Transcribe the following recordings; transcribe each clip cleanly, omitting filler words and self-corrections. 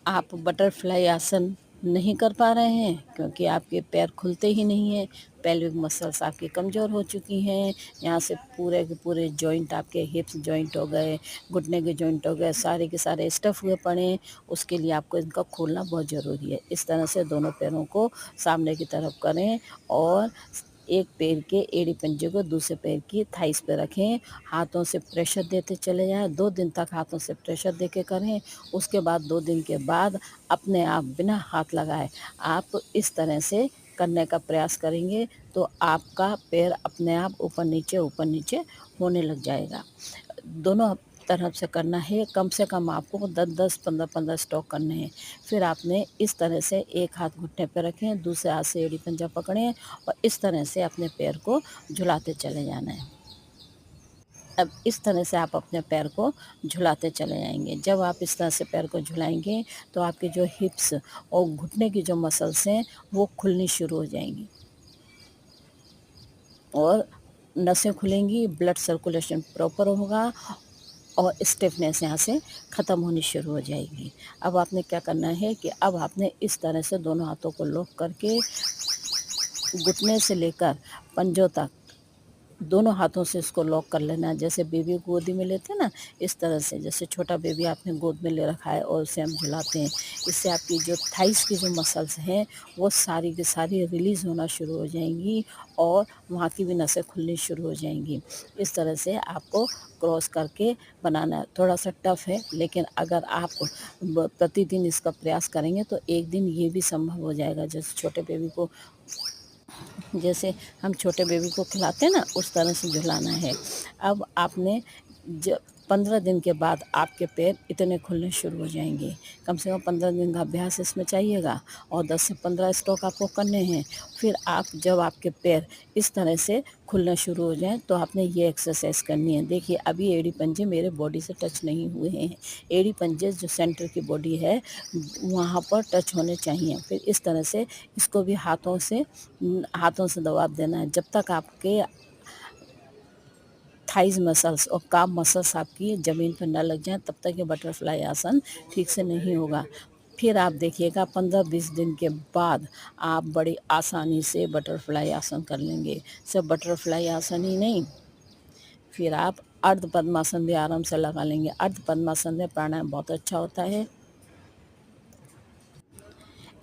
आप बटरफ्लाई आसन नहीं कर पा रहे हैं क्योंकि आपके पैर खुलते ही नहीं हैं, पेल्विक मसल्स आपकी कमज़ोर हो चुकी हैं, यहाँ से पूरे के पूरे जॉइंट आपके हिप्स जॉइंट हो गए, घुटने के जॉइंट हो गए, सारे के सारे स्टफ़ हुए पड़े हैं, उसके लिए आपको इनका खोलना बहुत ज़रूरी है। इस तरह से दोनों पैरों को सामने की तरफ करें और एक पैर के एड़ी पंजे को दूसरे पैर की थाइस पे रखें, हाथों से प्रेशर देते चले जाएँ, 2 दिन तक हाथों से प्रेशर देके करें। उसके बाद 2 दिन के बाद अपने आप बिना हाथ लगाए आप इस तरह से करने का प्रयास करेंगे तो आपका पैर अपने आप ऊपर नीचे होने लग जाएगा। दोनों तरफ से करना है, कम से कम आपको 10-10, 15-15 स्ट्रोक करने हैं। फिर आपने इस तरह से एक हाथ घुटने पे रखें, दूसरे हाथ से एड़ी पंजा पकड़ें और इस तरह से अपने पैर को झुलाते चले जाना है। अब इस तरह से आप अपने पैर को झुलाते चले जाएंगे। जब आप इस तरह से पैर को झुलाएंगे तो आपके जो हिप्स और घुटने की जो मसल्स हैं वो खुलनी शुरू हो जाएंगी और नसें खुलेंगी, ब्लड सर्कुलेशन प्रॉपर होगा और स्टिफनेस यहाँ से ख़त्म होनी शुरू हो जाएगी। अब आपने क्या करना है कि अब आपने इस तरह से दोनों हाथों को लॉक करके घुटने से लेकर पंजों तक दोनों हाथों से इसको लॉक कर लेना है। जैसे बेबी को गोदी में लेते हैं ना, इस तरह से जैसे छोटा बेबी आपने गोद में ले रखा है और उसे हम झुलाते हैं। इससे आपकी जो थाइस की जो मसल्स हैं वो सारी की सारी रिलीज़ होना शुरू हो जाएंगी और वहाँ की भी नसें खुलनी शुरू हो जाएंगी। इस तरह से आपको क्रॉस करके बनाना है। थोड़ा सा टफ है, लेकिन अगर आप प्रतिदिन इसका प्रयास करेंगे तो एक दिन ये भी संभव हो जाएगा। जैसे हम छोटे बेबी को खिलाते हैं ना, उस तरह से झुलाना है। अब आपने 15 दिन के बाद आपके पैर इतने खुलने शुरू हो जाएंगे। कम से कम 15 दिन का अभ्यास इसमें चाहिएगा और 10 से 15 स्ट्रोक आपको करने हैं। फिर जब आपके पैर इस तरह से खुलना शुरू हो जाएं तो आपने ये एक्सरसाइज करनी है। देखिए अभी एड़ी पंजे मेरे बॉडी से टच नहीं हुए हैं। एड़ी पंजे जो सेंटर की बॉडी है वहाँ पर टच होने चाहिए। फिर इस तरह से इसको भी हाथों से दबाव देना है। जब तक आपके थाइज मसल्स और काम मसल्स आपकी ज़मीन पर न लग जाएं तब तक ये बटरफ्लाई आसन ठीक से नहीं होगा। फिर आप देखिएगा 15-20 दिन के बाद आप बड़ी आसानी से बटरफ्लाई आसन कर लेंगे। सिर्फ बटरफ्लाई आसन ही नहीं, फिर आप अर्ध पद्मासन भी आराम से लगा लेंगे। अर्ध पद्मासन में प्राणायाम बहुत अच्छा होता है।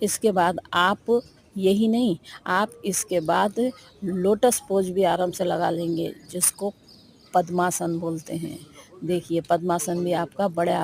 इसके बाद आप यही नहीं, आप इसके बाद लोटस पोज भी आराम से लगा लेंगे, जिसको पद्मासन बोलते हैं। देखिए पद्मासन भी आपका बड़े